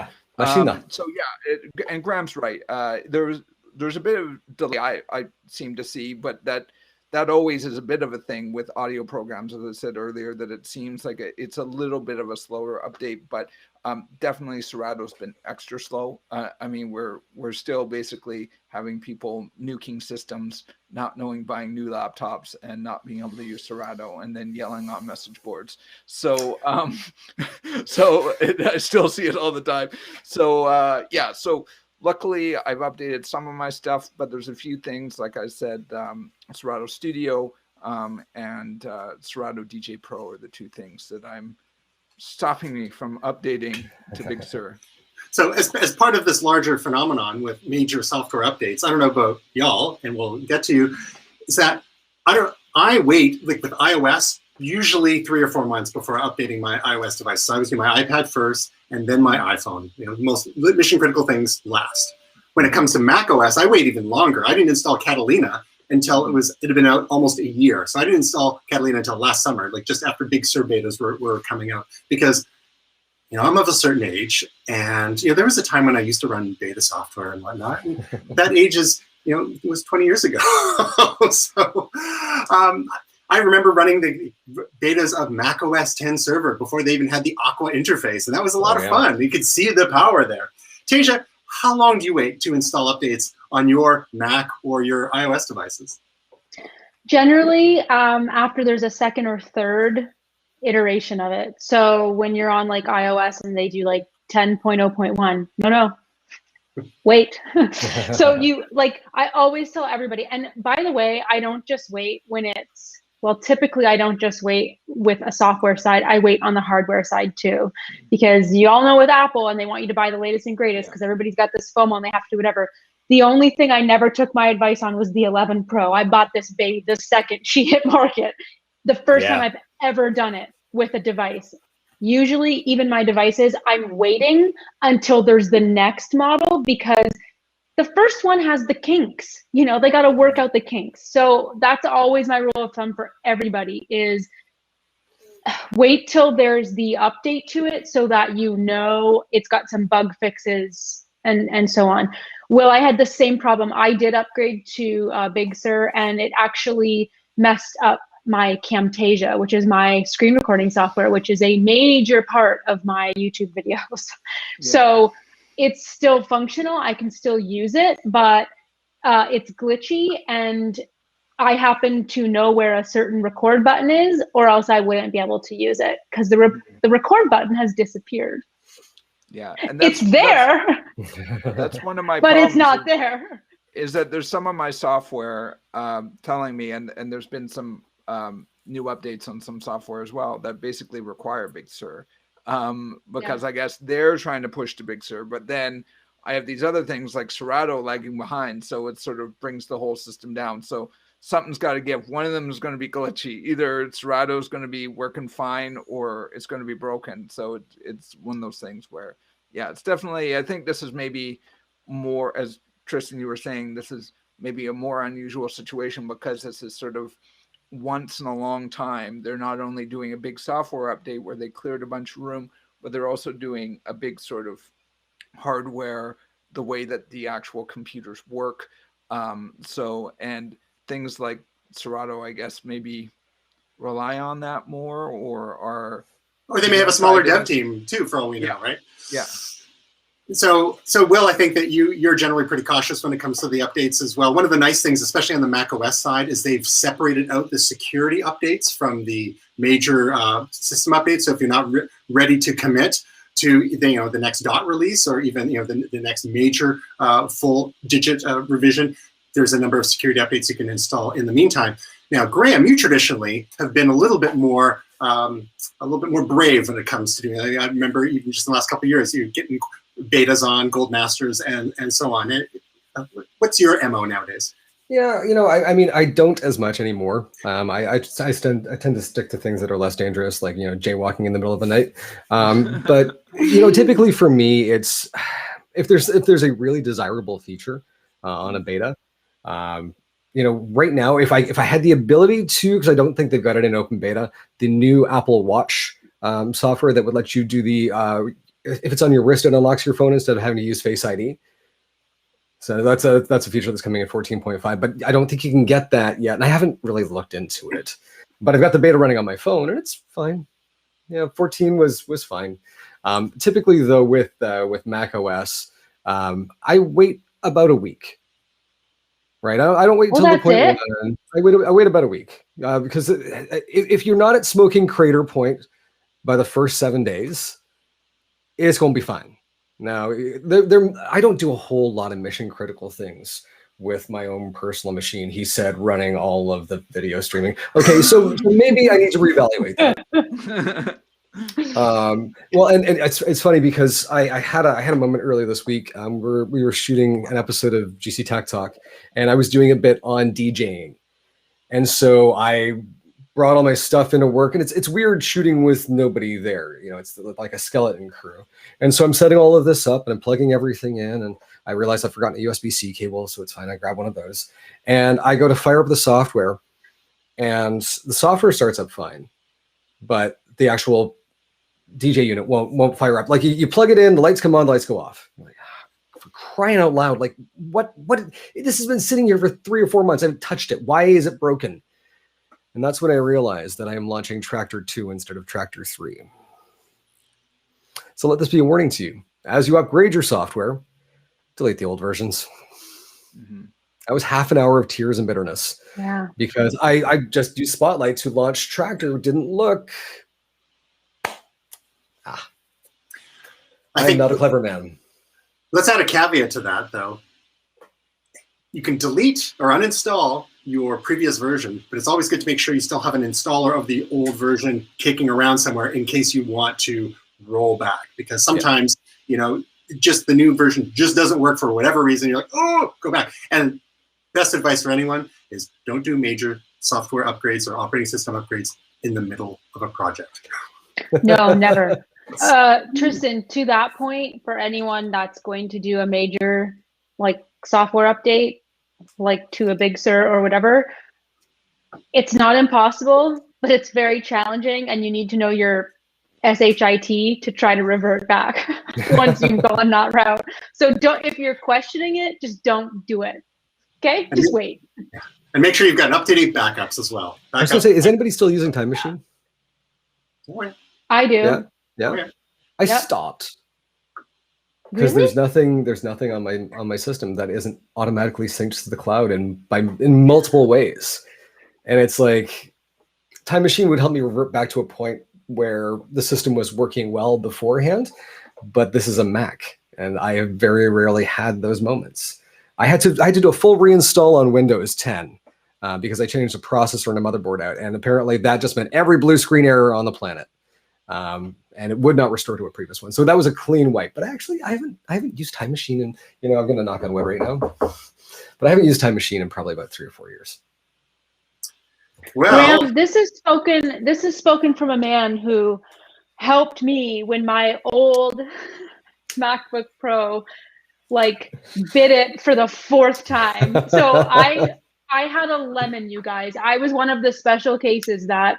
So yeah, and Graham's right. There's a bit of delay I seem to see, but that always is a bit of a thing with audio programs, as I said earlier, that it seems like it's a little bit of a slower update, but definitely Serato's been extra slow. I mean, we're still basically having people nuking systems, not knowing buying new laptops and not being able to use Serato, and then yelling on message boards. So, I still see it all the time. So, yeah, so luckily, I've updated some of my stuff, but there's a few things, like I said, Serato Studio and Serato DJ Pro are the two things that I'm stopping me from updating to Big Sur. So as part of this larger phenomenon with major software updates, I don't know about y'all, and we'll get to you, is that I wait, like with iOS, usually 3 or 4 months before updating my iOS device. So I was doing my iPad first, and then my iPhone. Most mission critical things last. When it comes to macOS, I wait even longer. I didn't install Catalina until it had been out almost a year. So I didn't install Catalina until last summer, like just after Big Sur betas were coming out, because I'm of a certain age, and there was a time when I used to run beta software and whatnot. And that age is it was 20 years ago. So I remember running the betas of macOS 10 server before they even had the Aqua interface, and that was a lot of fun. You could see the power there. Tasia, how long do you wait to install updates on your Mac or your iOS devices? Generally, after there's a second or third iteration of it. So when you're on like iOS and they do like 10.0.1, no, wait. So you like, I always tell everybody, and by the way, I don't just wait when it's, well, typically I don't just wait with a software side, I wait on the hardware side too, because you all know with Apple and they want you to buy the latest and greatest because everybody's got this FOMO and they have to do whatever. The only thing I never took my advice on was the 11 Pro. I bought this baby the second she hit market. The first time I've ever done it with a device. Usually, even my devices, I'm waiting until there's the next model because the first one has the kinks. You know, they got to work out the kinks. So that's always my rule of thumb for everybody is wait till there's the update to it so that you know it's got some bug fixes and so on. Well, I had the same problem. I did upgrade to Big Sur and it actually messed up my Camtasia, which is my screen recording software, which is a major part of my YouTube videos. So it's still functional. I can still use it, but it's glitchy and I happen to know where a certain record button is or else I wouldn't be able to use it because the record button has disappeared. Yeah, and that's, it's there. That's one of my but problems it's not there. Is that there's some of my software telling me, and there's been some new updates on some software as well that basically require Big Sur because I guess they're trying to push to Big Sur, but then I have these other things like Serato lagging behind, so it sort of brings the whole system down. So something's got to give. One of them is going to be glitchy. Either Serato is going to be working fine or it's going to be broken. So it's one of those things where, yeah, it's definitely, I think this is maybe more, as Tristan, you were saying, this is maybe a more unusual situation because this is sort of once in a long time. They're not only doing a big software update where they cleared a bunch of room, but they're also doing a big sort of hardware, the way that the actual computers work. And things like Serato, I guess, maybe rely on that more or they may have a smaller dev team too, for all we know, right? Yeah. So Will, I think that you're generally pretty cautious when it comes to the updates as well. One of the nice things, especially on the macOS side, is they've separated out the security updates from the major system updates. So if you're not ready to commit to the next dot release or even the next major full digit revision, there's a number of security updates you can install in the meantime. Now, Graham, you traditionally have been a little bit more brave when it comes to doing it. I remember even just in the last couple of years, you're getting betas on, gold masters, and so on. What's your MO nowadays? Yeah, I mean, I don't as much anymore. I tend to stick to things that are less dangerous, like jaywalking in the middle of the night. But typically for me, it's if there's a really desirable feature on a beta. Right now, if I had the ability to, because I don't think they've got it in open beta, the new Apple Watch software that would let you do the if it's on your wrist, it unlocks your phone instead of having to use Face ID. So that's a feature that's coming in 14.5, but I don't think you can get that yet, and I haven't really looked into it. But I've got the beta running on my phone, and it's fine. 14 was fine. Typically, though, with macOS, I wait about a week. Right, I don't wait until the point. I wait about a week because if you're not at smoking crater point by the first 7 days, it's going to be fine. Now, I don't do a whole lot of mission critical things with my own personal machine. He said, running all of the video streaming. Okay, so maybe I need to reevaluate that. Well, and it's funny because I had a moment earlier this week. We were shooting an episode of GC Tech Talk, and I was doing a bit on DJing, and so I brought all my stuff into work, and it's weird shooting with nobody there. It's like a skeleton crew, and so I'm setting all of this up and I'm plugging everything in, and I realized I've forgotten a USB-C cable, so it's fine. I grab one of those, and I go to fire up the software, and the software starts up fine, but the actual DJ unit won't fire up. Like you plug it in, the lights come on, the lights go off. I'm like, for crying out loud, like what? This has been sitting here for 3 or 4 months. I haven't touched it. Why is it broken? And that's when I realized that I am launching Tractor 2 instead of Tractor 3. So let this be a warning to you. As you upgrade your software, delete the old versions. Mm-hmm. That was half an hour of tears and bitterness. Yeah. Because I just used Spotlight to launch Tractor. Didn't look. I'm not a clever man. Let's add a caveat to that, though. You can delete or uninstall your previous version, but it's always good to make sure you still have an installer of the old version kicking around somewhere in case you want to roll back. Because sometimes, just the new version just doesn't work for whatever reason. You're like, oh, go back. And best advice for anyone is don't do major software upgrades or operating system upgrades in the middle of a project. No, never. Tristan, to that point, for anyone that's going to do a major software update, like to a Big Sur or whatever, it's not impossible, but it's very challenging, and you need to know your SHIT to try to revert back once you've gone that route. So if you're questioning it, just don't do it. Okay, just wait. And make sure you've got up-to-date backups as well. I was going to say, is anybody still using Time Machine? I do. Yeah. I stopped because there's nothing on my system that isn't automatically synced to the cloud in multiple ways. And it's like Time Machine would help me revert back to a point where the system was working well beforehand, but this is a Mac, and I have very rarely had those moments. I had to do a full reinstall on Windows 10 because I changed the processor and a motherboard out, and apparently that just meant every blue screen error on the planet. And it would not restore to a previous one. So that was a clean wipe. But actually, I haven't used Time Machine in, I'm going to knock on wood right now, but I haven't used Time Machine in probably about 3 or 4 years. Well, Graham, this is spoken from a man who helped me when my old MacBook Pro bit it for the 4th time. So I had a lemon, you guys. I was one of the special cases that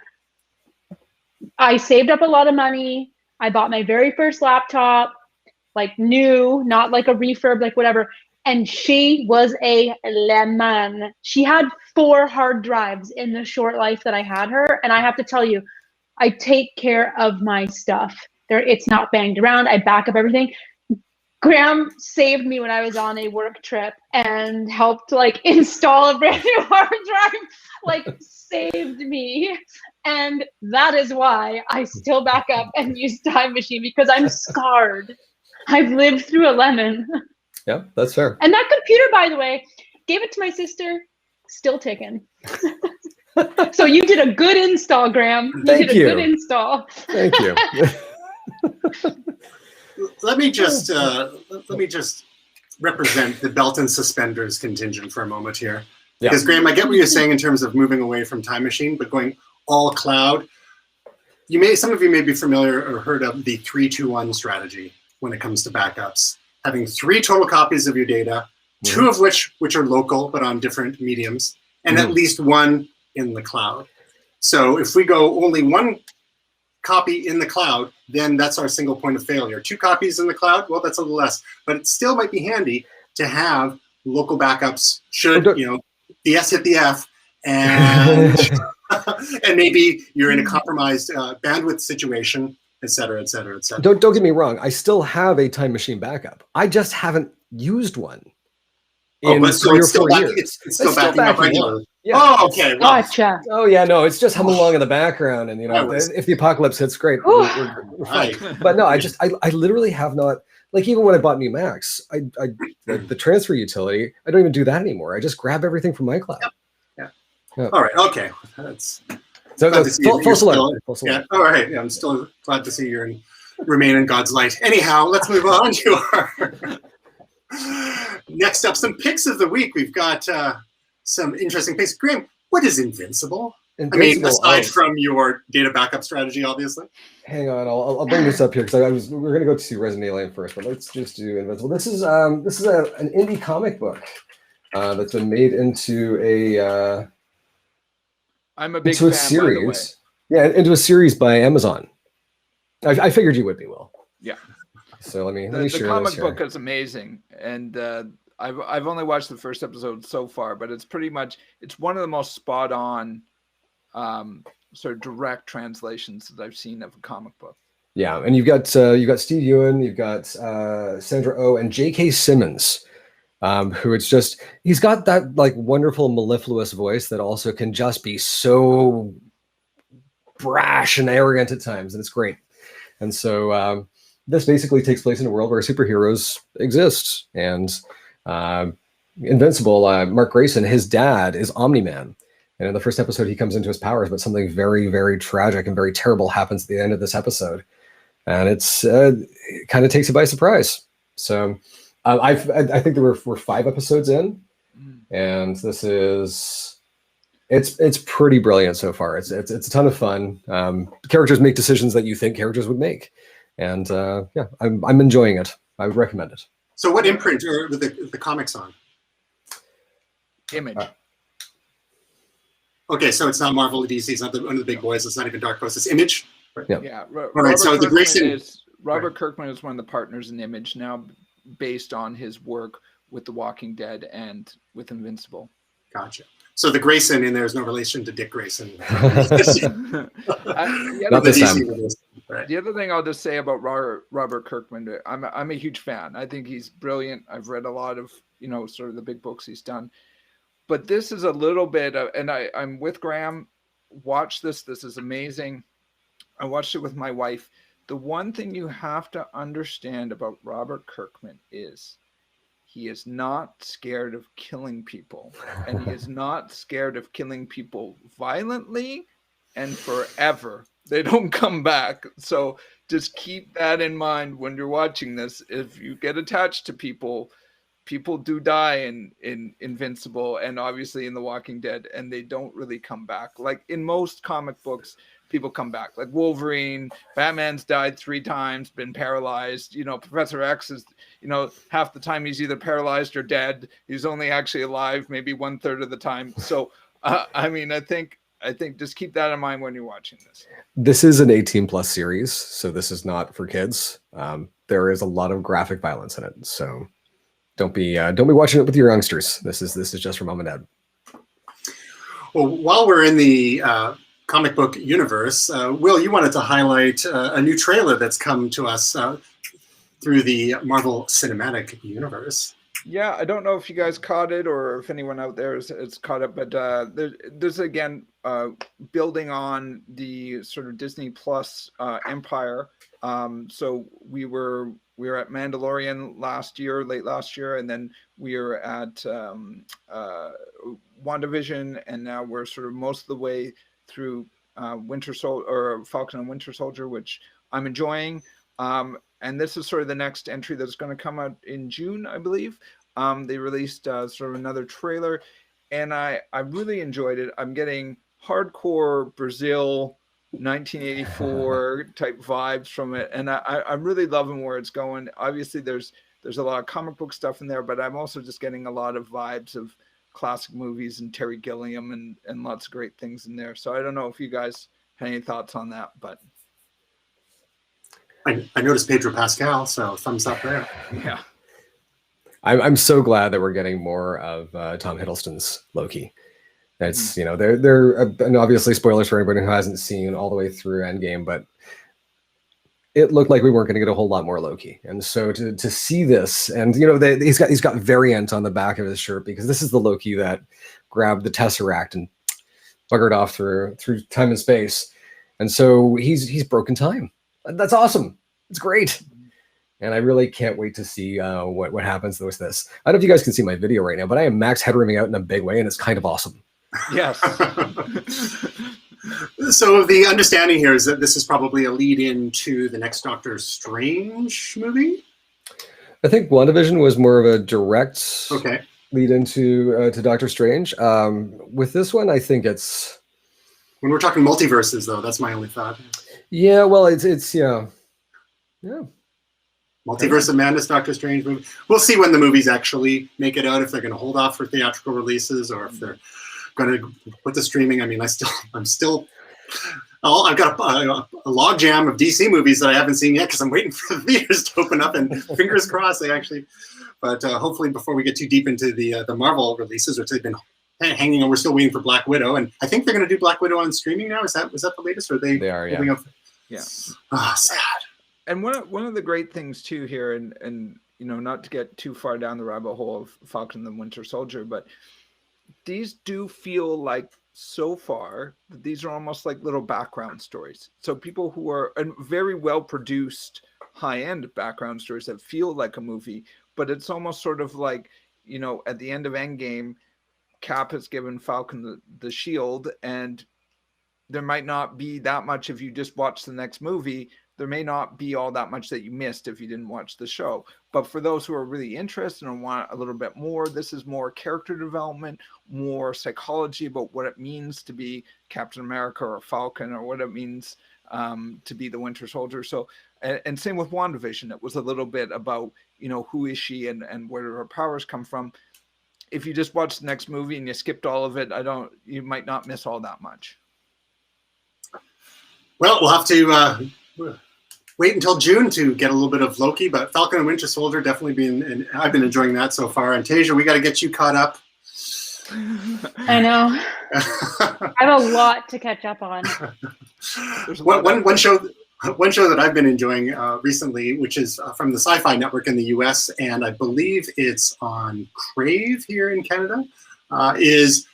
I saved up a lot of money. I bought my very first laptop, new, not like a refurb, whatever. And she was a lemon. She had 4 hard drives in the short life that I had her. And I have to tell you, I take care of my stuff. It's not banged around. I back up everything. Graham saved me when I was on a work trip and helped install a brand new hard drive, saved me. And that is why I still back up and use Time Machine, because I'm scarred. I've lived through a lemon. Yeah, that's fair. And that computer, by the way, gave it to my sister, still ticking. So you did a good install, Graham. You did a good install. Thank you. Let me just represent the belt and suspenders contingent for a moment here. Yeah. Because Graham, I get what you're saying in terms of moving away from Time Machine, but going all cloud. Some of you may be familiar or heard of the 3-2-1 strategy when it comes to backups. Having 3 total copies of your data, 2 of which are local but on different mediums, and at least 1 in the cloud. So if we go only 1 copy in the cloud, then that's our single point of failure. 2 copies in the cloud, well, that's a little less, but it still might be handy to have local backups should, the S hit the F, and and maybe you're in a compromised bandwidth situation, et cetera, et cetera, et cetera. Don't get me wrong. I still have a Time Machine backup. I just haven't used one in 3 or 4 years. It's still backing up regularly. Yeah. Oh, okay. Well, Gotcha. Oh yeah, no, it's just humming along in the background, and if the apocalypse hits, great, we're fine. Right. But no, I literally have not. Even when I bought new Macs, the transfer utility, I don't even do that anymore. I just grab everything from iCloud. Yeah. All right. Okay. That's so false alert. Yeah. All right. Yeah, I'm still glad to see you remain in God's light. Anyhow, let's move on to our next up. Some picks of the week. We've got some interesting picks. Graham, what is Invincible? Aside from your data backup strategy, obviously. Hang on, I'll bring this up here because we're going to go to Resident Alien first, but let's just do Invincible. This is an indie comic book that's been made into a. I'm a big fan, series. by the way. Yeah, into a series by Amazon. I figured you would be, Will. Yeah. So let me share the comic this book is amazing, and I've only watched the first episode so far, but it's one of the most spot on sort of direct translations that I've seen of a comic book. Yeah, and you've got Steve Ewan, you've got Sandra Oh, and J.K. Simmons, who he's got that like wonderful mellifluous voice that also can just be so brash and arrogant at times, and it's great. And so this basically takes place in a world where superheroes exist, and Invincible, Mark Grayson, his dad is Omni-Man. And in the first episode, he comes into his powers, but something very, very tragic and very terrible happens at the end of this episode. And it kind of takes you by surprise. So I think there were 5 episodes in, and this is it's pretty brilliant so far. It's a ton of fun. Characters make decisions that you think characters would make, and yeah, I'm enjoying it. I would recommend it. So what imprint are the comics on? Image. Okay, so it's not Marvel or DC. It's not one of the big boys. It's not even Dark Horse. It's Image. Right? Yeah. All right. So the Grayson Robert Kirkman is one of the partners in Image now, based on his work with The Walking Dead and with Invincible. Gotcha. So the Grayson in there is no relation to Dick Grayson. The Right. The other thing I'll just say about Robert Kirkman, I'm a huge fan. I think he's brilliant. I've read a lot of sort of the big books he's done. But this is a little bit of, and I'm with Graham. Watch this. This is amazing. I watched it with my wife. The one thing you have to understand about Robert Kirkman is he is not scared of killing people. And he is not scared of killing people violently and forever. They don't come back. So just keep that in mind when you're watching this. If you get attached to people do die in Invincible and obviously in The Walking Dead, and they don't really come back. Like in most comic books, people come back. Like Wolverine, Batman's died 3 times, been paralyzed. Professor X is, half the time he's either paralyzed or dead. He's only actually alive maybe 1/3 of the time. So, I think just keep that in mind when you're watching this. This is an 18+ series, so this is not for kids. There is a lot of graphic violence in it, so don't be watching it with your youngsters. This is just for mom and dad. Well, while we're in the comic book universe, Will, you wanted to highlight a new trailer that's come to us through the Marvel Cinematic Universe. Yeah, I don't know if you guys caught it or if anyone out there is caught it, but there's again building on the sort of Disney Plus empire. So we were at Mandalorian late last year, and then we are at WandaVision, and now we're sort of most of the way through Falcon and Winter Soldier, which I'm enjoying. And this is sort of the next entry that's going to come out in June, I believe. They released sort of another trailer, and I really enjoyed it. I'm getting hardcore Brazil 1984 type vibes from it, and I'm really loving where it's going. Obviously, there's a lot of comic book stuff in there, but I'm also just getting a lot of vibes of classic movies and Terry Gilliam and lots of great things in there. So I don't know if you guys had any thoughts on that, but I noticed Pedro Pascal, so thumbs up there. Yeah. I'm so glad that we're getting more of Tom Hiddleston's Loki. It's they're and obviously spoilers for anybody who hasn't seen all the way through Endgame, but it looked like we weren't going to get a whole lot more Loki. And so to see this, and he's got variant on the back of his shirt, because this is the Loki that grabbed the Tesseract and buggered off through time and space. And so he's broken time. That's awesome. It's great. And I really can't wait to see what happens with this. I don't know if you guys can see my video right now, but I am max headrooming out in a big way, and it's kind of awesome. Yes. So the understanding here is that this is probably a lead into the next Doctor Strange movie? I think WandaVision was more of a direct okay. lead into to Doctor Strange. With this one, I think it's... When we're talking multiverses, though, that's my only thought. Yeah, well, it's yeah. Multiverse of Madness, Doctor Strange movie. We'll see when the movies actually make it out, if they're going to hold off for theatrical releases or if they're going to put the streaming. I mean, I've got a log jam of DC movies that I haven't seen yet because I'm waiting for the theaters to open up, and fingers crossed they actually. But hopefully, before we get too deep into the Marvel releases, which they've been hanging on. We're still waiting for Black Widow, and I think they're going to do Black Widow on streaming now. Was that the latest? Or are they are, holding up? Yeah. Oh, sad. And one of the great things too here, and not to get too far down the rabbit hole of Falcon and the Winter Soldier, but these do feel like so far these are almost like little background stories. So people who are very well produced, high-end background stories that feel like a movie, but it's almost sort of like, at the end of Endgame, Cap has given Falcon the shield, and there might not be that much if you just watch the next movie. There may not be all that much that you missed if you didn't watch the show. But for those who are really interested and want a little bit more, this is more character development, more psychology about what it means to be Captain America or Falcon, or what it means to be the Winter Soldier. So, and same with WandaVision. It was a little bit about, who is she and where do her powers come from. If you just watch the next movie and you skipped all of it, you might not miss all that much. Well, we'll have to wait until June to get a little bit of Loki, but Falcon and Winter Soldier definitely and I've been enjoying that so far. And Tasia, we got to get you caught up. I know. I have a lot to catch up on. One show that I've been enjoying recently, which is from the Sci-Fi Network in the US, and I believe it's on Crave here in Canada, is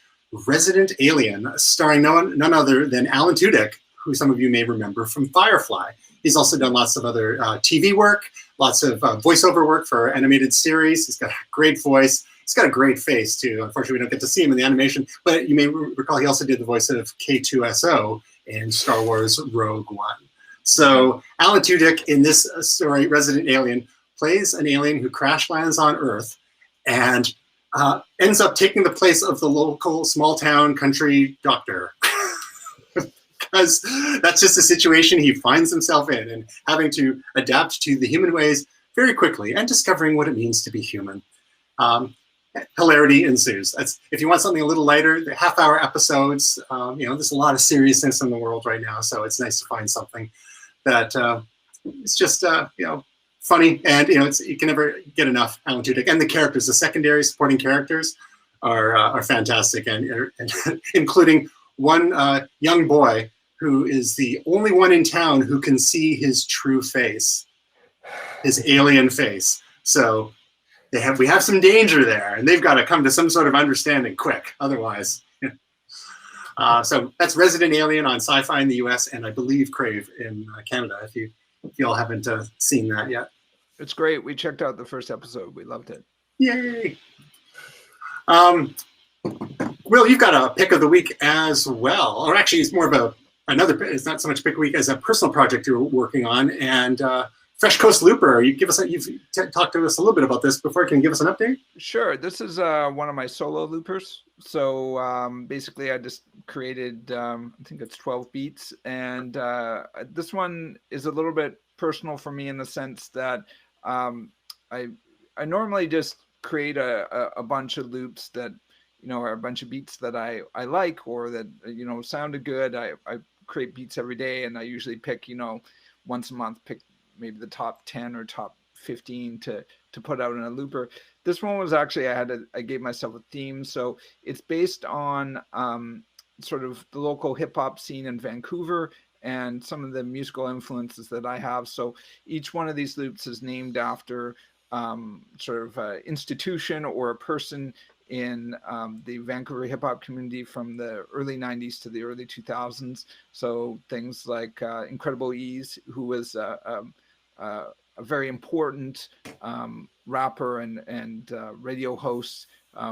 Resident Alien, starring none other than Alan Tudyk, who some of you may remember from Firefly. He's also done lots of other TV work, lots of voiceover work for animated series. He's got a great voice. He's got a great face, too. Unfortunately, we don't get to see him in the animation, but you may recall he also did the voice of K2SO in Star Wars Rogue One. So Alan Tudyk in this story, Resident Alien, plays an alien who crash lands on Earth and ends up taking the place of the local small town country doctor. Because that's just the situation he finds himself in, and having to adapt to the human ways very quickly and discovering what it means to be human. Hilarity ensues. If you want something a little lighter, the half-hour episodes, there's a lot of seriousness in the world right now, so it's nice to find something that it's just, funny, and, you can never get enough Alan Tudyk. And the characters, the secondary supporting characters are fantastic, and including one young boy who is the only one in town who can see his true face, his alien face. So we have some danger there, and they've got to come to some sort of understanding quick. Otherwise, so that's Resident Alien on Sci-Fi in the US, and I believe Crave in Canada. If you all haven't seen that yet, it's great. We checked out the first episode. We loved it. Yay! Will, you've got a pick of the week as well, or actually, it's more of it's not so much pick of the week as a personal project you're working on. And Fresh Coast Looper, you've talked to us a little bit about this before. Can you give us an update? Sure. This is one of my solo loopers. So basically, I just created, I think it's 12 beats, and this one is a little bit personal for me in the sense that I normally just create a bunch of loops that are a bunch of beats that I like, or that sounded good. I create beats every day, and I usually pick once a month, pick maybe the top 10 or top 15 to put out in a looper. This one was actually I gave myself a theme, so it's based on sort of the local hip hop scene in Vancouver and some of the musical influences that I have. So each one of these loops is named after sort of an institution or a person in the Vancouver hip hop community from the early 90s to the early 2000s. So things like Incredible Ease, who was a very important rapper and radio host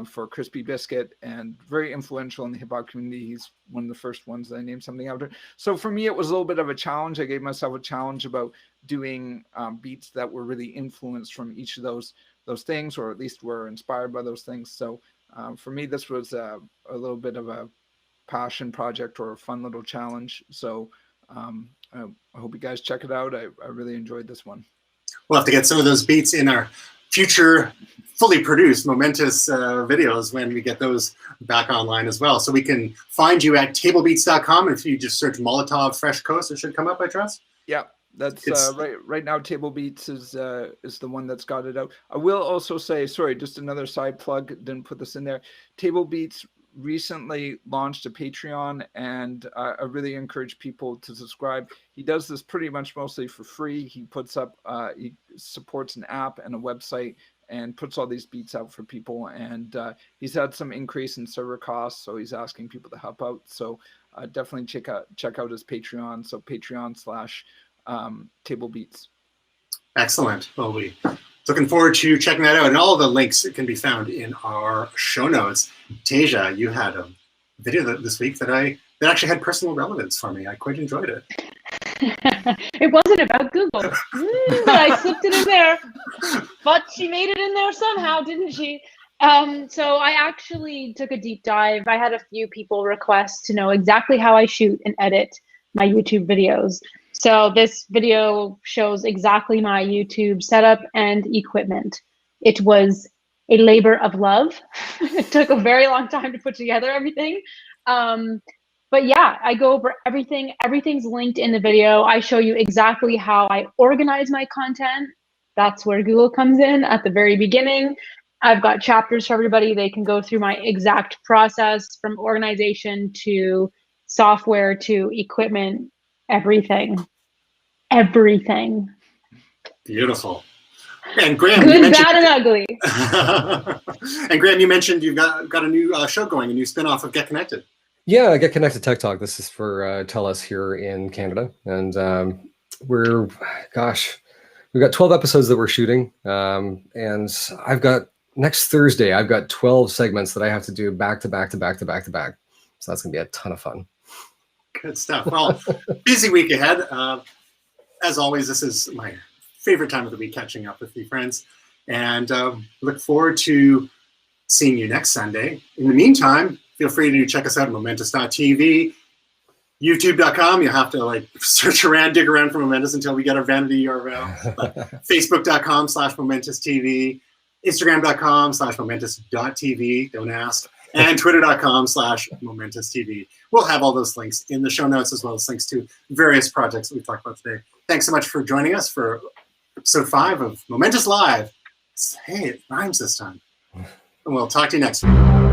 for Crispy Biscuit, and very influential in the hip hop community. He's one of the first ones that I named something after. So for me, it was a little bit of a challenge. I gave myself a challenge about doing beats that were really influenced from each of those things, or at least were inspired by those things. So for me, this was a little bit of a passion project or a fun little challenge. So I hope you guys check it out. I really enjoyed this one. We'll have to get some of those beats in our future fully produced Momentous videos when we get those back online as well. So we can find you at tablebeats.com. If you just search Molotov Fresh Coast, it should come up, I trust. Yeah. That's right now. Table Beats is the one that's got it out. I will also say, sorry, just another side plug. Didn't put this in there. Table Beats recently launched a Patreon, and I really encourage people to subscribe. He does this pretty much mostly for free. He puts up, he supports an app and a website and puts all these beats out for people. And he's had some increase in server costs, so he's asking people to help out. So definitely check out his Patreon. So Patreon/Table Beats. Excellent. Well, we looking forward to checking that out, and all the links can be found in our show notes. Tasia, you had a video this week that actually had personal relevance for me. I quite enjoyed it. It wasn't about Google, but I slipped it in there. But she made it in there somehow, didn't she? So I actually took a deep dive. I had a few people request to know exactly how I shoot and edit my YouTube videos. So this video shows exactly my YouTube setup and equipment. It was a labor of love. It took a very long time to put together everything. But yeah, I go over everything. Everything's linked in the video. I show you exactly how I organize my content. That's where Google comes in at the very beginning. I've got chapters for everybody. They can go through my exact process from organization to software to equipment. Everything. Beautiful. And Graham, good, bad, and ugly. And Graham, you mentioned you've got a new show going, a new spinoff of Get Connected. Yeah, Get Connected Tech Talk. This is for TELUS here in Canada, and we've got 12 episodes that we're shooting, and next Thursday I've got 12 segments that I have to do back to back. So that's gonna be a ton of fun. Good stuff. Well, busy week ahead. As always, this is my favorite time of the week, catching up with you, friends. And look forward to seeing you next Sunday. In the meantime, feel free to check us out at Momentous.tv, YouTube.com. You'll have to search around, dig around for Momentous until we get our vanity URL. Facebook.com/MomentousTV, Instagram.com/Momentous.tv. Don't ask. And Twitter.com/MomentousTV. We'll have all those links in the show notes, as well as links to various projects that we've talked about today. Thanks so much for joining us for episode 5 of Momentous Live. Hey, it rhymes this time. And we'll talk to you next week.